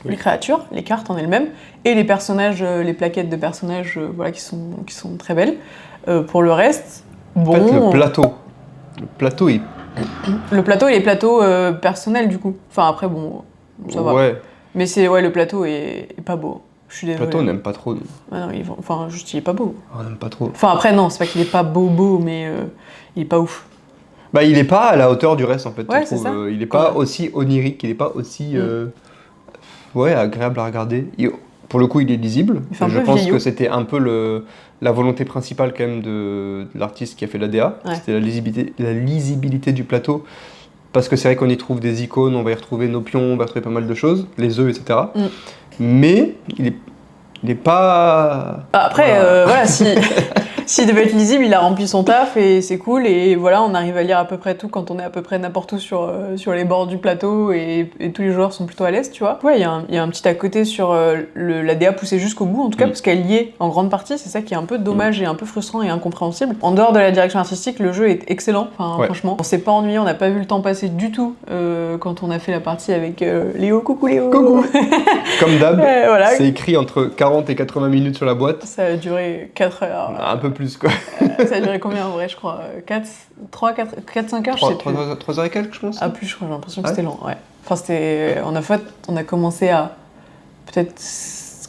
les créatures, les cartes en elles-mêmes, et les personnages, les plaquettes de personnages voilà, qui sont très belles. Pour le reste, bon... En fait, le plateau est... Le plateau et les plateaux personnels, du coup. Enfin, après, bon, ça va. Ouais. Mais le plateau est pas beau. Je suis désolée. Le plateau, on n'aime pas trop. Ah non, enfin, juste, il est pas beau. On n'aime pas trop. Enfin, après, non, c'est pas qu'il est pas beau, mais il est pas ouf. Bah, il est pas à la hauteur du reste en fait. Ouais, c'est ça. Il est pas aussi onirique, il est pas aussi agréable à regarder. Pour le coup, il est lisible. Je pense que c'était un peu la volonté principale quand même de l'artiste qui a fait la DA. Ouais. C'était la lisibilité du plateau. Parce que c'est vrai qu'on y trouve des icônes, on va y retrouver nos pions, on va y retrouver pas mal de choses, les œufs, etc. Mais il est pas... Après, voilà, s'il devait être lisible, il a rempli son taf et c'est cool. Et voilà, on arrive à lire à peu près tout quand on est à peu près n'importe où sur les bords du plateau et tous les joueurs sont plutôt à l'aise, tu vois. Ouais, il y a un petit à côté sur la DA poussée jusqu'au bout, en tout cas, parce qu'elle y est en grande partie. C'est ça qui est un peu dommage et un peu frustrant et incompréhensible. En dehors de la direction artistique, le jeu est excellent. Enfin, franchement, on s'est pas ennuyé, on n'a pas vu le temps passer du tout quand on a fait la partie avec Léo. Coucou Léo. Coucou. Comme d'hab, voilà. C'est écrit entre 40 et 80 minutes sur la boîte. Ça a duré 4 heures. Un peu plus. plus quoi. Ça a duré combien en vrai, je crois 4-5 heures, je sais plus. 3 heures et quelques, je pense. Ah, plus, je crois, j'ai l'impression que Ouais. c'était long, ouais. Enfin, c'était... on a commencé à peut-être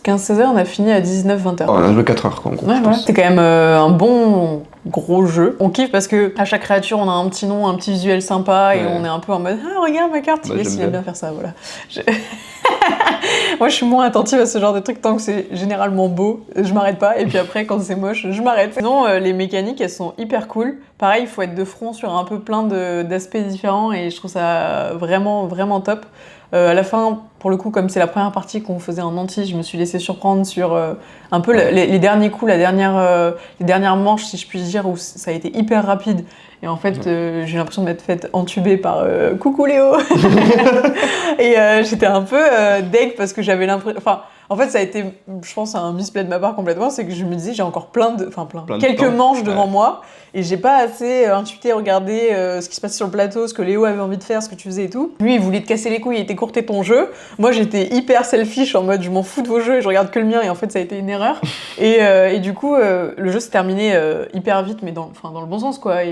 15-16 heures, on a fini à 19-20 heures. Oh, on a joué 4 heures quoi, en gros. Ouais, je voilà. pense. C'est quand même un bon gros jeu. On kiffe parce que à chaque créature, on a un petit nom, un petit visuel sympa et Ouais. on est un peu en mode ah regarde ma carte, Bah, il j'aime aime bien faire ça, voilà. Moi, je suis moins attentive à ce genre de trucs tant que c'est généralement beau, je m'arrête pas. Et puis après, quand c'est moche, je m'arrête. Sinon, les mécaniques, elles sont hyper cool. Pareil, il faut être de front sur un peu plein d'aspects différents et je trouve ça vraiment, vraiment top. À la fin, pour le coup, comme c'est la première partie qu'on faisait en anti, je me suis laissée surprendre sur un peu les derniers coups, les dernières manches, si je puis dire, où ça a été hyper rapide. Et en fait, j'ai l'impression de m'être faite entuber par coucou Léo. Et j'étais un peu deg parce que j'avais l'impression. Enfin, en fait, ça a été, je pense, un misplay de ma part complètement. C'est que je me disais, j'ai encore Plein de quelques temps. manches devant moi. Et j'ai pas assez intuité, regardé ce qui se passait sur le plateau, ce que Léo avait envie de faire, ce que tu faisais et tout. Lui, il voulait te casser les couilles et t'écourter ton jeu. Moi, j'étais hyper selfish en mode je m'en fous de vos jeux et je regarde que le mien. Et en fait, ça a été une erreur. Et du coup, le jeu s'est terminé hyper vite, mais dans le bon sens, quoi.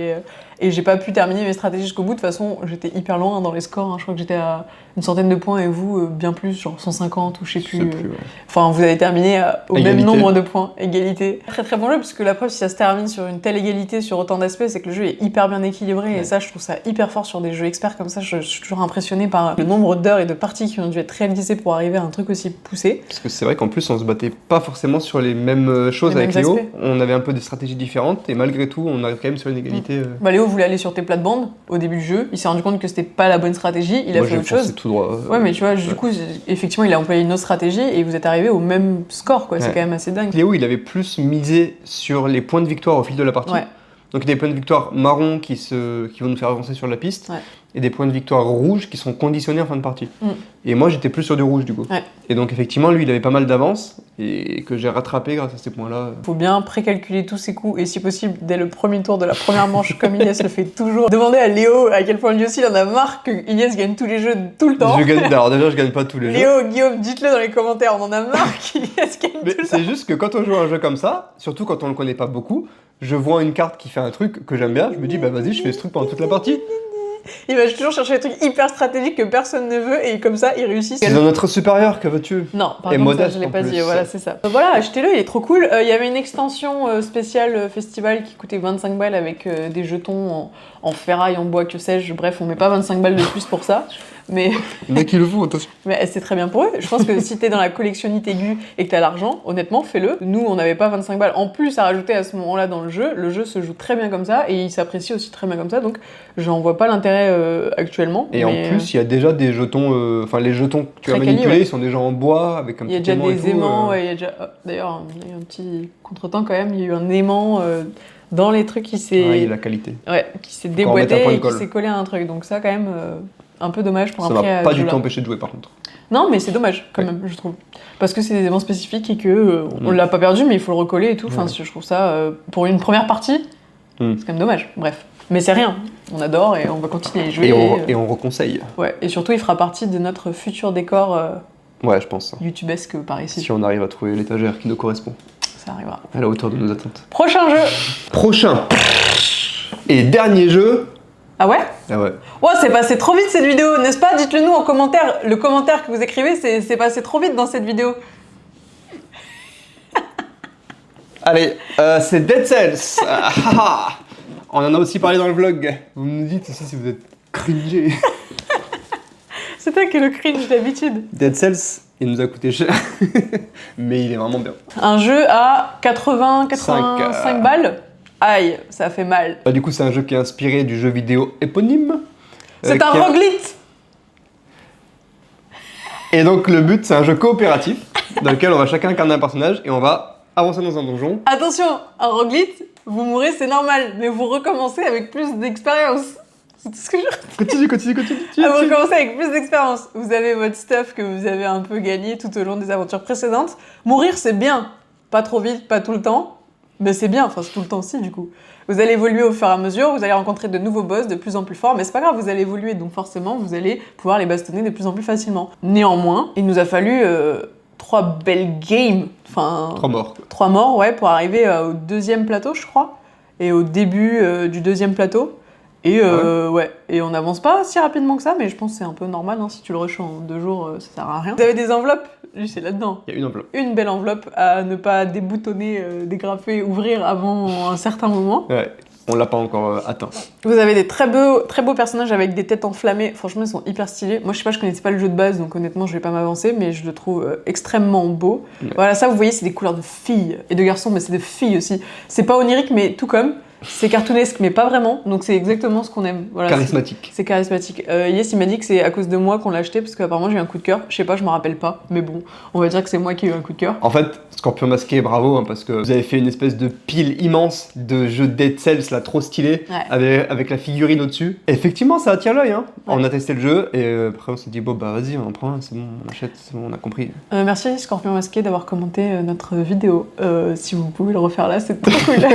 Et j'ai pas pu terminer mes stratégies jusqu'au bout. De toute façon, j'étais hyper loin dans les scores. Hein. Je crois que j'étais à une centaine de points et vous, bien plus, genre 150 ou je sais plus. ouais. Enfin, vous avez terminé au même Égalité. nombre de points. Égalité. Très très bon jeu, parce que la preuve, si ça se termine sur une telle égalité, sur autant d'aspects, c'est que le jeu est hyper bien équilibré. Ouais. Et ça, je trouve ça hyper fort sur des jeux experts comme ça. Je suis toujours impressionnée par le nombre d'heures et de parties qui ont dû être réalisées pour arriver à un truc aussi poussé. Parce que c'est vrai qu'en plus, on se battait pas forcément sur les mêmes choses Les avec mêmes Léo. aspects. On avait un peu des stratégies différentes et malgré tout, on arrive quand même sur une égalité. Bah, Léo voulait aller sur tes plates-bandes au début du jeu. Il s'est rendu compte que c'était pas la bonne stratégie. Il a Moi, fait j'ai autre chose. foncé tout droit. Ouais, mais tu vois, du coup, effectivement, il a employé une autre stratégie et vous êtes arrivé au même score, quoi. C'est Ouais. quand même assez dingue. Léo, il avait plus misé sur les points de victoire au fil de la partie. Ouais. Donc, il y a des points de victoire marron qui vont nous faire avancer sur la piste, Ouais. et des points de victoire rouges qui sont conditionnés en fin de partie. Et moi, j'étais plus sur du rouge, du coup. Ouais. Et donc, effectivement, lui, il avait pas mal d'avance, et que j'ai rattrapé grâce à ces points-là. Faut bien précalculer tous ses coups et si possible dès le premier tour de la première manche comme Ilias le fait toujours. Demandez à Léo à quel point lui aussi il en a marre que Ilias gagne tous les jeux tout le temps. Alors déjà, je gagne pas tous les jeux. Léo, Guillaume, dites-le dans les commentaires, on en a marre qu'Ilias gagne Mais tout le temps. c'est juste que quand on joue à un jeu comme ça, surtout quand on le connaît pas beaucoup, je vois une carte qui fait un truc que j'aime bien, je me dis bah vas-y, je fais ce truc pendant toute la partie. Il va toujours chercher des trucs hyper stratégiques que personne ne veut et comme ça il réussit. C'est dans notre supérieur, que veux-tu? Non, par Et contre, modeste ça, je l'ai en pas plus. dit, voilà, c'est ça. Voilà, achetez-le, il est trop cool. Il y avait une extension spéciale festival qui coûtait 25 balles avec des jetons en ferraille, en bois, que sais-je. Bref, on met pas 25 balles de plus pour ça. Mais Il y en a qui le font, attention. c'est très bien pour eux. Je pense que si t'es dans la collectionnite aiguë et que t'as l'argent, honnêtement, fais-le. Nous, on n'avait pas 25 balles en plus à rajouter à ce moment-là dans le jeu. Le jeu se joue très bien comme ça et il s'apprécie aussi très bien comme ça. Donc, j'en vois pas l'intérêt actuellement. Et mais, en plus, il y a déjà des jetons, enfin les jetons que tu as Très manipulés, quali, ouais. ils sont déjà en bois avec un il y a petit déjà aimant et des tout, aimants. Ouais, il y a déjà... D'ailleurs, il y a eu un petit contretemps quand même. Il y a eu un aimant dans les trucs qui s'est Ah, il y a la qualité. qui s'est Faut encore mettre un déboîté point de et qui colle. s'est collé à un truc. Donc ça, quand même, un peu dommage pour Ça un prix m'a à pas ce du jeu-là. tout empêché de jouer par contre. Non, mais c'est dommage quand Ouais. même, je trouve. Parce que c'est des éléments spécifiques et que on l'a pas perdu, mais il faut le recoller et tout. Enfin, Ouais. je trouve ça, pour une première partie, c'est quand même dommage. Bref. Mais c'est rien. On adore et on va continuer à y jouer. Et on reconseille. Ouais. Et surtout, il fera partie de notre futur décor Ouais, je pense. youtubesque par ici. Si on arrive à trouver l'étagère qui nous correspond, Ça arrivera. à la hauteur de nos attentes. Prochain jeu. Prochain et dernier jeu. Ah ouais? Ah ouais. Oh, c'est passé trop vite cette vidéo, n'est-ce pas? Dites-le nous en commentaire. Le commentaire que vous écrivez, c'est passé trop vite dans cette vidéo. Allez, c'est Dead Cells. On en a aussi parlé dans le vlog. Vous nous dites aussi si vous êtes cringé. C'est toi qui es le cringe d'habitude. Dead Cells, il nous a coûté cher, mais il est vraiment bien. Un jeu à 85 balles. Aïe, ça fait mal. Bah, du coup, c'est un jeu qui est inspiré du jeu vidéo éponyme. C'est un qui a- roguelite. Et donc, le but, c'est un jeu coopératif dans lequel on va chacun incarner un personnage et on va avancer dans un donjon. Attention, un roguelite, vous mourrez, c'est normal, mais vous recommencez avec plus d'expérience. C'est tout ce que je... Continue. Vous recommencez avec plus d'expérience. Vous avez votre stuff que vous avez un peu gagné tout au long des aventures précédentes. Mourir, c'est bien. Pas trop vite, pas tout le temps. Mais c'est bien, enfin c'est tout le temps aussi du coup. Vous allez évoluer au fur et à mesure, vous allez rencontrer de nouveaux boss de plus en plus forts, mais c'est pas grave, vous allez évoluer, donc forcément vous allez pouvoir les bastonner de plus en plus facilement. Néanmoins, il nous a fallu 3 belles games, enfin 3 morts. Quoi. 3 morts, ouais, pour arriver au 2e plateau, je crois, et au début du 2e plateau. Et ouais, et on n'avance pas si rapidement que ça, mais je pense que c'est un peu normal, hein, si tu le rushes en 2 jours, ça sert à rien. Vous avez des enveloppes? Lui, c'est là-dedans. Il y a une enveloppe. Une belle enveloppe à ne pas déboutonner, dégrafer, ouvrir avant un certain moment. Ouais, on l'a pas encore atteint. Vous avez des très beaux personnages avec des têtes enflammées. Franchement, ils sont hyper stylés. Moi, je sais pas, je connaissais pas le jeu de base, donc honnêtement, je vais pas m'avancer, mais je le trouve extrêmement beau. Ouais. Voilà, ça, vous voyez, c'est des couleurs de filles et de garçons, mais c'est de filles aussi. C'est pas onirique, mais tout comme. C'est cartoonesque, mais pas vraiment. Donc, c'est exactement ce qu'on aime. Voilà, Charismatique. c'est charismatique. Yes, il m'a dit que c'est à cause de moi qu'on l'a acheté, parce qu'apparemment, j'ai eu un coup de cœur. Je sais pas, je me rappelle pas, mais bon, on va dire que c'est moi qui ai eu un coup de cœur. En fait, Scorpion Masqué, bravo, hein, parce que vous avez fait une espèce de pile immense de jeux Dead Cells, là, trop stylé, Ouais. avec la figurine au-dessus. Effectivement, ça attire l'œil, hein. Ouais. On a testé le jeu, et après on s'est dit, bon, bah vas-y, on en prend un, c'est bon, on achète, c'est bon, on a compris. Merci Scorpion Masqué d'avoir commenté notre vidéo. Si vous pouvez le refaire là, c'est trop cool.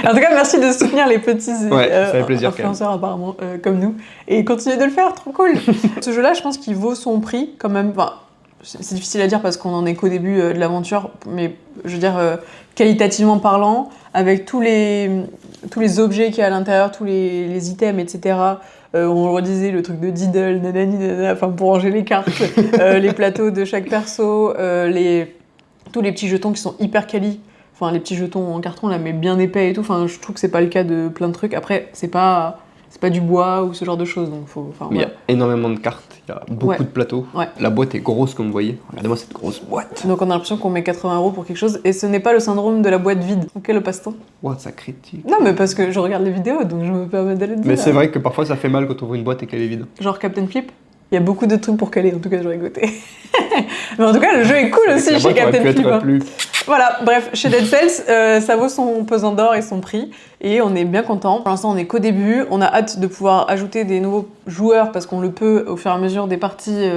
En tout cas, merci de soutenir les petits ça fait plaisir, influenceurs apparemment comme nous. Et continuez de le faire, trop cool. Ce jeu-là, je pense qu'il vaut son prix quand même. Enfin, c'est difficile à dire parce qu'on en est qu'au début de l'aventure, mais je veux dire, qualitativement parlant, avec tous les objets qu'il y a à l'intérieur, tous les items, etc. On redisait le truc de Diddle, nanani, nanana, enfin pour ranger les cartes, les plateaux de chaque perso, tous les petits jetons qui sont hyper quali. Enfin, les petits jetons en carton, là, mais bien épais et tout. Enfin, je trouve que c'est pas le cas de plein de trucs. Après, c'est pas du bois ou ce genre de choses, donc faut... Enfin, Mais il voilà. y a énormément de cartes, il y a beaucoup de plateaux. Ouais. La boîte est grosse, comme vous voyez. Regardez-moi cette grosse boîte. Donc on a l'impression qu'on met 80 € pour quelque chose, et ce n'est pas le syndrome de la boîte vide. Ok, le passe-temps. Ouah, ça critique. Non, mais parce que je regarde les vidéos, donc je me permets d'aller te dire. Mais c'est vrai que parfois ça fait mal quand on ouvre une boîte et qu'elle est vide. Genre Captain Flip. Il y a beaucoup de trucs pour caler, en tout cas, j'aurais goûté. Mais en tout cas, le jeu est cool aussi La chez boîte aurait Captain pu Flip. être Hein. plus... Voilà, bref, chez Dead Cells, ça vaut son pesant d'or et son prix, et on est bien content. Pour l'instant, on est qu'au début, on a hâte de pouvoir ajouter des nouveaux joueurs, parce qu'on le peut au fur et à mesure des parties,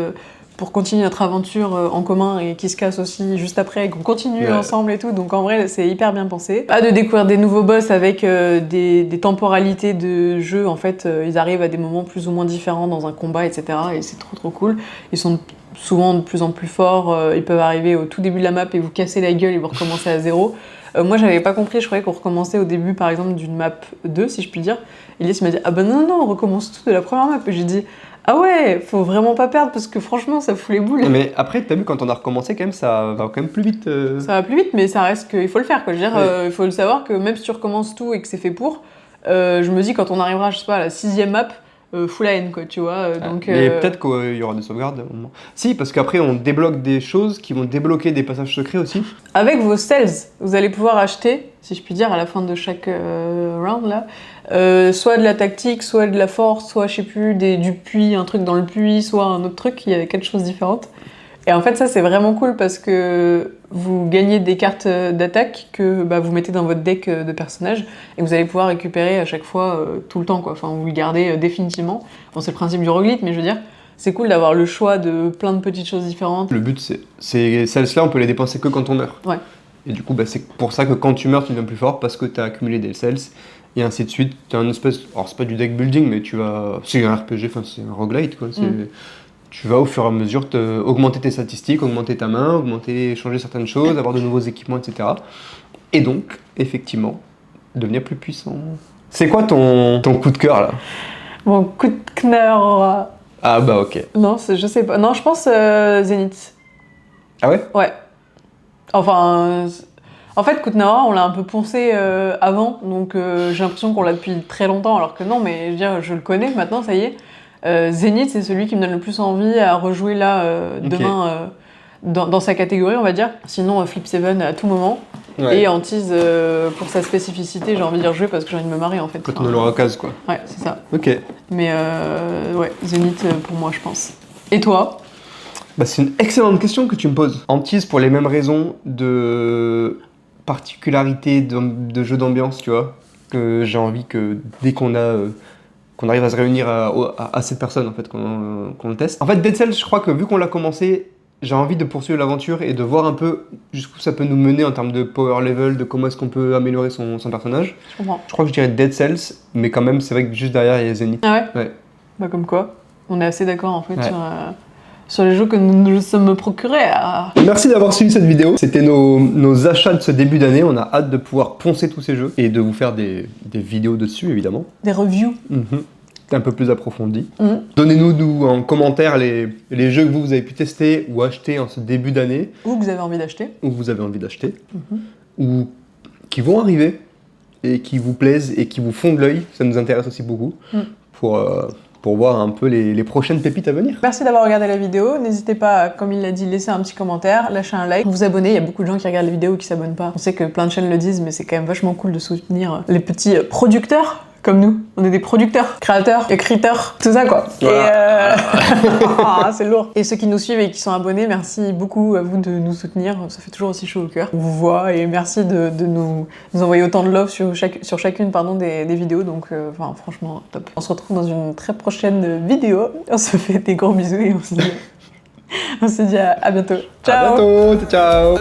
pour continuer notre aventure en commun, et qui se casse aussi juste après, et qu'on continue ensemble et tout, donc en vrai, c'est hyper bien pensé. Hâte de découvrir des nouveaux boss avec des temporalités de jeu, en fait, ils arrivent à des moments plus ou moins différents dans un combat, etc., et c'est trop cool. Ils sont souvent de plus en plus forts, ils peuvent arriver au tout début de la map et vous casser la gueule et vous recommencer à zéro. Moi j'avais pas compris, je croyais qu'on recommençait au début par exemple d'une map 2 si je puis dire. Elias m'a dit ah ben non, on recommence tout de la première map, et j'ai dit ah ouais, faut vraiment pas perdre parce que franchement ça fout les boules. Mais après t'as vu quand on a recommencé quand même ça va quand même plus vite. Ça va plus vite, mais ça reste qu'il faut le faire quoi. Je veux dire, il faut le savoir que même si tu recommences tout et que c'est fait pour, je me dis quand on arrivera je sais pas à la 6ème map, full la haine quoi, tu vois. Donc, mais peut-être qu'il y aura des sauvegardes au moment. Si, parce qu'après on débloque des choses qui vont débloquer des passages secrets aussi. Avec vos cells, vous allez pouvoir acheter, si je puis dire, à la fin de chaque round là, soit de la tactique, soit de la force, soit je sais plus, du puits, un truc dans le puits, soit un autre truc, il y a 4 choses différentes. Et en fait ça c'est vraiment cool parce que vous gagnez des cartes d'attaque que vous mettez dans votre deck de personnages et vous allez pouvoir récupérer à chaque fois tout le temps quoi. Enfin vous le gardez définitivement. Bon c'est le principe du roguelite mais je veux dire c'est cool d'avoir le choix de plein de petites choses différentes. Le but c'est celles-là on peut les dépenser que quand on meurt. Ouais. Et du coup c'est pour ça que quand tu meurs tu deviens plus fort parce que t'as accumulé des cells et ainsi de suite. T'as une espèce, alors c'est pas du deck building mais tu vas, c'est un RPG, enfin c'est un roguelite quoi. Tu vas au fur et à mesure augmenter tes statistiques, augmenter ta main, changer certaines choses, avoir de nouveaux équipements, etc. Et donc, effectivement, devenir plus puissant. C'est quoi ton coup de cœur là? Mon coup de cœur. Ah bah ok. Non, je sais pas. Non, je pense Zenith. Ah ouais? Ouais. Enfin, en fait, Kutnara, on l'a un peu poncé avant, donc j'ai l'impression qu'on l'a depuis très longtemps, alors que non, mais je veux dire, je le connais maintenant, ça y est. Zenith, c'est celui qui me donne le plus envie à rejouer là demain dans sa catégorie, on va dire. Sinon, Flip 7 à tout moment. Ouais. Et Antise, pour sa spécificité, j'ai envie de dire jouer parce que j'ai envie de me marrer en fait. Quand on a l'occasion quoi. Ouais, c'est ça. Ok. Mais ouais, Zenith pour moi, je pense. Et toi? Bah, c'est une excellente question que tu me poses. Antise pour les mêmes raisons de particularité de jeu d'ambiance, tu vois. Que j'ai envie que dès qu'on arrive à se réunir à cette personne en fait, qu'on le teste. En fait, Dead Cells, je crois que vu qu'on l'a commencé, j'ai envie de poursuivre l'aventure et de voir un peu jusqu'où ça peut nous mener en termes de power level, de comment est-ce qu'on peut améliorer son personnage. Je comprends. Je crois que je dirais Dead Cells, mais quand même, c'est vrai que juste derrière, il y a Zenith. Ah ouais? Ouais. Bah comme quoi, on est assez d'accord en fait sur les jeux que nous nous sommes procurés. Merci d'avoir suivi cette vidéo. C'était nos achats de ce début d'année. On a hâte de pouvoir poncer tous ces jeux et de vous faire des vidéos dessus, évidemment. Des reviews. Un peu plus approfondies. Donnez-nous en commentaire les jeux que vous avez pu tester ou acheter en ce début d'année. Ou que vous avez envie d'acheter. Ou qui vont arriver et qui vous plaisent et qui vous font de l'œil. Ça nous intéresse aussi beaucoup pour voir un peu les prochaines pépites à venir. Merci d'avoir regardé la vidéo. N'hésitez pas, comme il l'a dit, laisser un petit commentaire, lâcher un like, vous abonner. Il y a beaucoup de gens qui regardent les vidéos et qui s'abonnent pas. On sait que plein de chaînes le disent, mais c'est quand même vachement cool de soutenir les petits producteurs comme nous. On est des producteurs, créateurs, écriteurs, tout ça quoi. Voilà. Et c'est lourd. Et ceux qui nous suivent et qui sont abonnés, merci beaucoup à vous de nous soutenir. Ça fait toujours aussi chaud au cœur. On vous voit et merci de nous envoyer autant de love sur chacune des vidéos. Donc franchement, top. On se retrouve dans une très prochaine vidéo. On se fait des gros bisous et on se dit à bientôt. Ciao. À bientôt. Ciao.